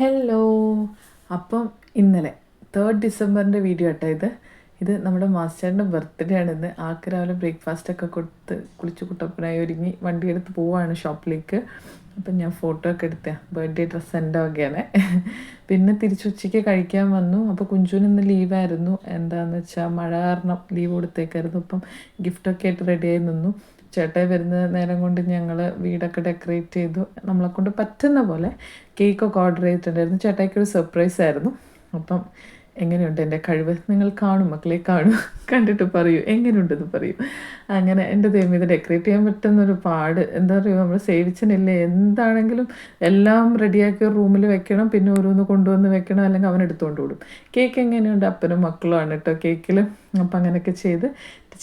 Hello. അപ്പം ഇന്നലെ 3rd ഡിസംബറിൻ്റെ video കേട്ടോ ഇത് നമ്മുടെ മാസ്റ്ററിൻ്റെ ബർത്ത്ഡേ ആണിന്ന്. ആൾക്ക് രാവിലെ ബ്രേക്ക്ഫാസ്റ്റൊക്കെ കൊടുത്ത് കുളിച്ച് കുട്ടപ്പനായി ഒരുങ്ങി വണ്ടി എടുത്ത് പോവാണ് ഷോപ്പിലേക്ക്. അപ്പം ഞാൻ ഫോട്ടോ ഒക്കെ എടുത്ത ബർത്ത്ഡേ ഡ്രസ്സ് എൻ്റെ വകയാണ്. പിന്നെ തിരിച്ചുച്ചയ്ക്ക് കഴിക്കാൻ വന്നു. അപ്പോൾ കുഞ്ചുവിന് ഇന്ന് ലീവായിരുന്നു. എന്താണെന്ന് വെച്ചാൽ മഴ കാരണം ലീവ് കൊടുത്തേക്കായിരുന്നു. അപ്പം ഗിഫ്റ്റൊക്കെ ആയിട്ട് റെഡിയായി നിന്നു. ചേട്ടായി വരുന്ന നേരം കൊണ്ട് ഞങ്ങൾ വീടൊക്കെ ഡെക്കറേറ്റ് ചെയ്തു. നമ്മളെക്കൊണ്ട് പറ്റുന്ന പോലെ കേക്കൊക്കെ ഓർഡർ ചെയ്തിട്ടുണ്ടായിരുന്നു. ചേട്ടായിക്കൊരു സർപ്രൈസ് ആയിരുന്നു. അപ്പം എങ്ങനെയുണ്ട് എൻ്റെ കഴിവ്? നിങ്ങൾ കാണും മക്കളെ, കാണും, കണ്ടിട്ട് പറയൂ എങ്ങനെയുണ്ടെന്ന് പറയൂ. അങ്ങനെ എൻ്റെ ദൈവം ഇത് ഡെക്കറേറ്റ് ചെയ്യാൻ പറ്റുന്നൊരു പാട്. എന്താ പറയുക, നമ്മൾ സേവിച്ചനില്ലേ, എന്താണെങ്കിലും എല്ലാം റെഡിയാക്കി റൂമിൽ വെക്കണം, പിന്നെ ഓരോന്ന് കൊണ്ടുവന്ന് വെക്കണം, അല്ലെങ്കിൽ അവൻ എടുത്തുകൊണ്ട് വിടും. കേക്ക് എങ്ങനെയുണ്ട്? അപ്പനും മക്കളുമാണ് കേട്ടോ കേക്കിൽ. അപ്പം അങ്ങനെയൊക്കെ ചെയ്ത്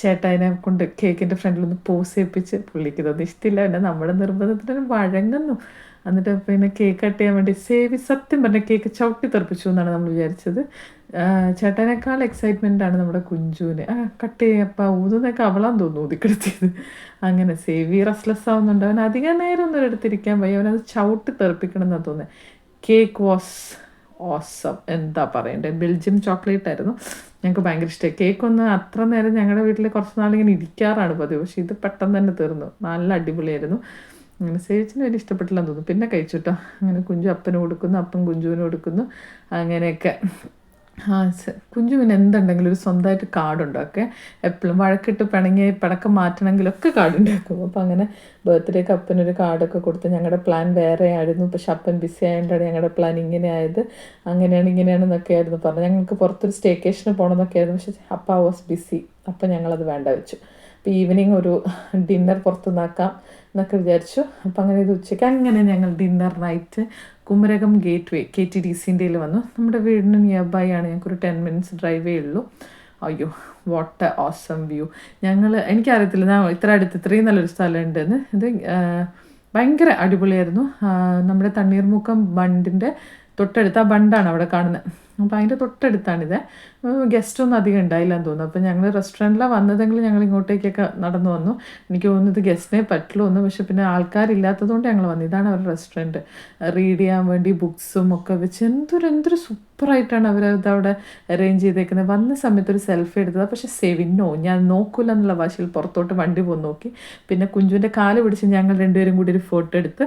ചേട്ടായിനെ കൊണ്ട് കേക്കിൻ്റെ ഫ്രണ്ടിലൊന്ന് പോസ് ചെയ്യിപ്പിച്ച് പുള്ളിക്ക് ഇതൊന്നും ഇഷ്ടമില്ല. പിന്നെ നമ്മുടെ നിർബന്ധത്തിന് വഴങ്ങുന്നു. എന്നിട്ട് പിന്നെ കേക്ക് കട്ട് ചെയ്യാൻ വേണ്ടി സത്യം പറഞ്ഞ കേക്ക് ചവിട്ടി തെറിപ്പിച്ചു എന്നാണ് നമ്മൾ വിചാരിച്ചത്. ചേട്ടനേക്കാൾ എക്സൈറ്റ്മെൻറ്റാണ് നമ്മുടെ കുഞ്ചുവിന്. കട്ട് ചെയ്യപ്പോൾ ഊതുന്നൊക്കെ അവളാന്ന് തോന്നുന്നു ഊതിക്കെടുത്തിയത്. അങ്ങനെ റെസ്റ്റ്ലെസ് ആവുന്നുണ്ട്. അവൻ അധികം നേരം ഒന്നും എടുത്തിരിക്കാൻ വയ്യ. അവനത് ചവിട്ടി തെറിപ്പിക്കണം എന്നാണ് തോന്നുന്നത്. Cake was awesome. എന്താ പറയണ്ടേ, ബെൽജിയം ചോക്ലേറ്റ് ആയിരുന്നു. ഞങ്ങൾക്ക് ഭയങ്കര ഇഷ്ടമായി. കേക്കൊന്ന് അത്ര നേരം ഞങ്ങളുടെ വീട്ടിൽ കുറച്ച് നാളിങ്ങനെ ഇരിക്കാറാണ് പതിവ്. പക്ഷേ ഇത് പെട്ടെന്ന് തന്നെ തീർന്നു. നല്ല അടിപൊളിയായിരുന്നു. അങ്ങനെ സേവിച്ചിന് വലിയ ഇഷ്ടപ്പെട്ടില്ലെന്ന് തോന്നുന്നു. പിന്നെ കഴിച്ചു കേട്ടോ. അങ്ങനെ കുഞ്ചു അപ്പന് കൊടുക്കുന്നു, അപ്പം കുഞ്ചുവിന് കൊടുക്കുന്നു. അങ്ങനെയൊക്കെ കുഞ്ചു പിന്നെ എന്തുണ്ടെങ്കിലും ഒരു സ്വന്തമായിട്ട് കാർഡുണ്ടാക്കെ. എപ്പോഴും വഴക്കിട്ട് പിണങ്ങി പടക്കം മാറ്റണമെങ്കിലൊക്കെ കാർഡുണ്ടാക്കും. അപ്പോൾ അങ്ങനെ ബർത്ത്ഡേക്ക് അപ്പനൊരു കാർഡൊക്കെ കൊടുത്ത്. ഞങ്ങളുടെ പ്ലാൻ വേറെ ആയിരുന്നു, പക്ഷെ അപ്പൻ ബിസി ആയതുകൊണ്ടാണ് ഞങ്ങളുടെ പ്ലാൻ ഇങ്ങനെ ആയത്. ഇങ്ങനെയാണെന്നൊക്കെ ആയിരുന്നു പറഞ്ഞത്. ഞങ്ങൾക്ക് പുറത്തൊരു സ്റ്റേക്കേഷന് പോകണമെന്നൊക്കെ ആയിരുന്നു, പക്ഷേ അപ്പ വാസ് ബിസി. അപ്പം ഞങ്ങളത് വേണ്ട വെച്ചു. അപ്പോൾ ഈവനിങ് ഒരു ഡിന്നർ പുറത്തുനിന്നാക്കാം എന്നൊക്കെ വിചാരിച്ചു. അപ്പം അങ്ങനെ ഇത് ഉച്ചയ്ക്ക് അങ്ങനെ ഞങ്ങൾ ഡിന്നർ നൈറ്റ് കുമരകം ഗേറ്റ് KTDCൻ്റെ വന്നു. നമ്മുടെ വീടിന് നിയർ ബൈ ആണ്. ഞങ്ങൾക്കൊരു 10 minutes ഡ്രൈവേ ഉള്ളൂ. അയ്യോ, വാട്ട് എ ഓസം വ്യൂ. എനിക്കറിയത്തില്ല ഞാൻ ഇത്ര അടുത്ത് ഇത്രയും നല്ലൊരു സ്ഥലം ഉണ്ടെന്ന്. ഇത് ഭയങ്കര അടിപൊളിയായിരുന്നു. നമ്മുടെ തണ്ണീർമുക്കം ബണ്ടിൻ്റെ തൊട്ടടുത്ത്, ആ ബണ്ടാണ് അവിടെ കാണുന്നത്. അപ്പോൾ അതിൻ്റെ തൊട്ടടുത്താണിത്. ഗസ്റ്റൊന്നും അധികം ഉണ്ടായില്ലെന്ന് തോന്നുന്നു. അപ്പോൾ ഞങ്ങൾ റെസ്റ്റോറൻറ്റിലാണ് വന്നതെങ്കിലും ഞങ്ങൾ ഇങ്ങോട്ടേക്കൊക്കെ നടന്നു വന്നു. എനിക്ക് തോന്നുന്നത് ഗസ്റ്റിനെ പറ്റുള്ളൂ എന്ന്. പക്ഷേ പിന്നെ ആൾക്കാരില്ലാത്തതുകൊണ്ട് ഞങ്ങൾ വന്നു. ഇതാണ് അവരുടെ റെസ്റ്റോറൻറ്റ്. റീഡ് ചെയ്യാൻ വേണ്ടി ബുക്സും ഒക്കെ വെച്ച് എന്തൊരു സൂപ്പറായിട്ടാണ് അവരത് അവിടെ അറേഞ്ച് ചെയ്തേക്കുന്നത്. വന്ന സമയത്ത് ഒരു സെൽഫി എടുത്തത്. പക്ഷേ സെവിനോ ഞാൻ നോക്കില്ല എന്നുള്ള വാശിയിൽ പുറത്തോട്ട് വണ്ടി പോയി നോക്കി. പിന്നെ കുഞ്ചുവിൻ്റെ കാല് പിടിച്ച് ഞങ്ങൾ രണ്ടുപേരും കൂടി ഒരു ഫോട്ടോ എടുത്ത്.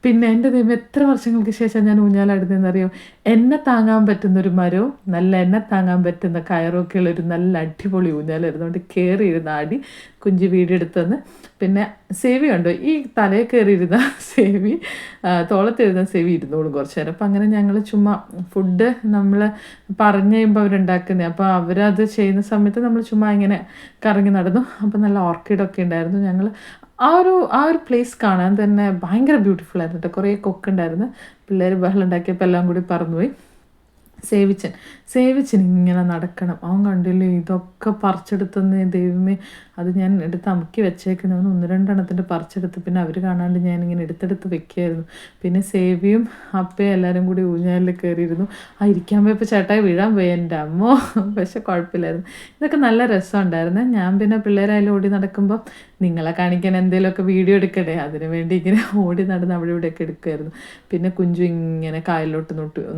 പിന്നെ എൻ്റെ ദൈവം, എത്ര വർഷങ്ങൾക്ക് ശേഷം ഞാൻ ഊഞ്ഞാലാടുന്നതെന്നറിയോ. എന്നെ താങ്ങാൻ പറ്റുന്നൊരു മരവും നല്ല എന്നെ താങ്ങാൻ പറ്റുന്ന കയറൊക്കെ ഉള്ളൊരു നല്ല അടിപൊളി ഊഞ്ഞാലായിരുന്നു. അതുകൊണ്ട് കയറിയിരുന്ന ആടി കുഞ്ചു വീടെടുത്തെന്ന്. പിന്നെ സേവി ഉണ്ടോ, ഈ തലയിൽ കയറിയിരുന്ന സേവി, തോളത്തിരുന്ന സേവി ഇരുന്നോളും കുറച്ച് നേരം. അപ്പം അങ്ങനെ ഞങ്ങൾ ചുമ്മാ ഫുഡ് നമ്മൾ പറഞ്ഞു കഴിയുമ്പോൾ അവരുണ്ടാക്കുന്നത്. അപ്പോൾ അവരത് ചെയ്യുന്ന സമയത്ത് നമ്മൾ ചുമ്മാ ഇങ്ങനെ കറങ്ങി നടന്നു. അപ്പം നല്ല ഓർക്കിഡൊക്കെ ഉണ്ടായിരുന്നു. ഞങ്ങൾ ആ ഒരു പ്ലേസ് കാണാൻ തന്നെ ഭയങ്കര ബ്യൂട്ടിഫുൾ ആയിരുന്നു കേട്ടോ. കുറേ കൊക്കുണ്ടായിരുന്നു. പിള്ളേർ ബഹളം ഉണ്ടാക്കിയപ്പോൾ എല്ലാം കൂടി പറന്നുപോയി. സേവിച്ചൻ ഇങ്ങനെ നടക്കണം. അവൻ കണ്ടില്ലേ ഇതൊക്കെ പറിച്ചെടുത്തെന്ന്. ദൈവമേ, അത് ഞാൻ എടുത്ത് അമുക്കി വെച്ചേക്കുന്നവന് 1-2 പറിച്ചെടുത്ത്. പിന്നെ അവർ കാണാണ്ട് ഞാനിങ്ങനെ എടുത്തെടുത്ത് വെക്കുകയായിരുന്നു. പിന്നെ സേവിയും അപ്പയും എല്ലാവരും കൂടി ഊഞ്ഞാലിൽ കയറിയിരുന്നു. ഇരിക്കാൻ പോയപ്പോൾ ചേട്ടായി വീഴാൻ പോയി എൻ്റെ അമ്മോ. പക്ഷെ കുഴപ്പമില്ലായിരുന്നു. ഇതൊക്കെ നല്ല രസമുണ്ടായിരുന്നു. ഞാൻ പിന്നെ പിള്ളേരായാലും ഓടി നടക്കുമ്പോൾ നിങ്ങളെ കാണിക്കാൻ എന്തെങ്കിലുമൊക്കെ വീഡിയോ എടുക്കട്ടെ, അതിനു വേണ്ടി ഇങ്ങനെ ഓടി നടന്ന് അവിടെ ഇവിടെയൊക്കെ എടുക്കുമായിരുന്നു. പിന്നെ കുഞ്ചു ഇങ്ങനെ കായലിലോട്ട്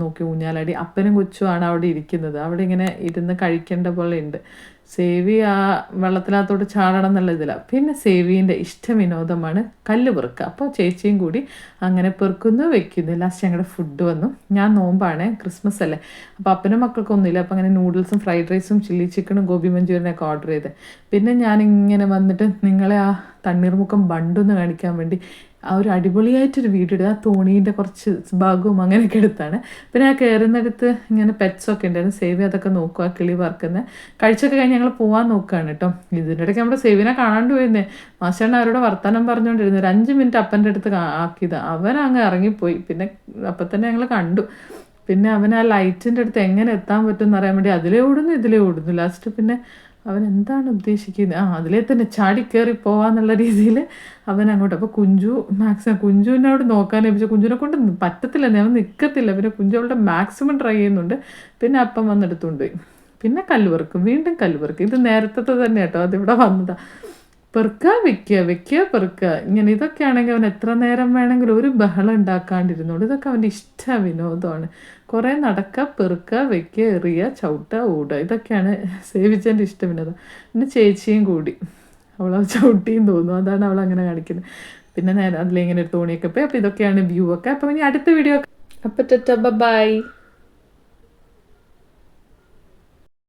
നോക്കി ഊഞ്ഞാലാടി. അപ്പനും കൊച്ചുമാണ് അവിടെ ഇരിക്കുന്നത്. അവിടെ ഇങ്ങനെ ഇരുന്ന് കഴിക്കേണ്ട പോലെ ഉണ്ട്. സേവി ആ വെള്ളത്തിനകത്തോട്ട് ചാടണം എന്നുള്ള ഇതിലാണ്. പിന്നെ സേവീൻ്റെ ഇഷ്ട വിനോദമാണ് കല്ല് പെറുക്കുക. അപ്പോൾ ചേച്ചിയും കൂടി അങ്ങനെ പെറുക്കുന്നു വെക്കുന്നു. ലാസ്റ്റ് ഞങ്ങളുടെ ഫുഡ് വന്നു. ഞാൻ നോമ്പാണ്, ക്രിസ്മസ് അല്ലേ. അപ്പോൾ അപ്പനും മക്കൾക്കൊന്നുമില്ല. അപ്പോൾ അങ്ങനെ നൂഡിൽസും ഫ്രൈഡ് റൈസും ചില്ലി ചിക്കനും ഗോബി മഞ്ചൂരിയനൊക്കെ ഓർഡർ ചെയ്ത്. പിന്നെ ഞാനിങ്ങനെ വന്നിട്ട് നിങ്ങളെ ആ തണ്ണീർമുക്കം ബണ്ടൊന്ന് കാണിക്കാൻ വേണ്ടി ഒരു അടിപൊളിയായിട്ടൊരു വീഡിയോ എടുത്ത്. ആ തോണീൻ്റെ കുറച്ച് ഭാഗവും അങ്ങനെയൊക്കെ എടുത്താണ്. പിന്നെ ആ കയറുന്നിടത്ത് ഇങ്ങനെ പെറ്റ്സൊക്കെ ഉണ്ടായിരുന്നു. സേവി അതൊക്കെ നോക്കുക, ആ കിളി പറക്കുന്നത്. കഴിച്ചൊക്കെ കഴിഞ്ഞ് ഞങ്ങൾ പോകാൻ നോക്കുകയാണ് കേട്ടോ. ഇതിൻ്റെ ഇടയ്ക്ക് നമ്മുടെ സേവിനെ കാണാണ്ട് പോയിരുന്നേ. മാസ്റ്ററിന് അവരോട് വർത്തമാനം പറഞ്ഞുകൊണ്ടിരുന്നു. ഒരു 5 minute അപ്പൻ്റെ അടുത്ത് ആക്കിയത്. അവൻ അങ്ങ് ഇറങ്ങിപ്പോയി. പിന്നെ അപ്പം തന്നെ ഞങ്ങൾ കണ്ടു. പിന്നെ അവൻ ആ ലൈറ്റിൻ്റെ അടുത്ത് എങ്ങനെ എത്താൻ പറ്റും എന്നറിയാൻ വേണ്ടി അതിലേ ഓടുന്നു. ലാസ്റ്റ് പിന്നെ അവൻ എന്താണ് ഉദ്ദേശിക്കുന്നത്, അതിലേ തന്നെ ചാടി കയറി പോവാന്നുള്ള രീതിയിൽ അവൻ അങ്ങോട്ട്. അപ്പോൾ കുഞ്ചുവിനോട് നോക്കാൻ ഏൽപ്പിച്ചു. കുഞ്ചുവിനെ കൊണ്ട് പറ്റത്തില്ല, അവൻ നിൽക്കത്തില്ല. പിന്നെ കുഞ്ചു അവളുടെ മാക്സിമം ട്രൈ ചെയ്യുന്നുണ്ട്. പിന്നെ അപ്പം വന്നെടുത്തുകൊണ്ട് പോയി. പിന്നെ വീണ്ടും കല്ല് പെറുക്കും. ഇത് നേരത്തെ തന്നെ കേട്ടോ, അതിവിടെ വന്നതാണ്. പെറുക്കുക വെക്കുക വെക്കുക പെറുക്കുക ഇങ്ങനെ ഇതൊക്കെയാണെങ്കിൽ അവൻ എത്ര നേരം വേണമെങ്കിലും ഒരു ബഹളം ഉണ്ടാക്കാണ്ടിരുന്നോളൂ. ഇതൊക്കെ അവൻ്റെ ഇഷ്ട വിനോദമാണ്. കുറേ നടക്കുക, പെറുക്കുക, വെക്കുക, എറിയുക, ചവിട്ടുക, ഓടുക, ഇതൊക്കെയാണ് സേവിച്ചതിൻ്റെ ഇഷ്ട വിനോദം. പിന്നെ ചേച്ചിയും കൂടി അവളത് ചവിട്ടിയും തോന്നും, അതാണ് അവൾ അങ്ങനെ കാണിക്കുന്നത്. പിന്നെ നേരെ അതിലിങ്ങനെ ഒരു തോണിയൊക്കെ പോയി. അപ്പോൾ ഇതൊക്കെയാണ് വ്യൂ ഒക്കെ. അപ്പം ഇനി അടുത്ത വീഡിയോ. അപ്പം ബൈ.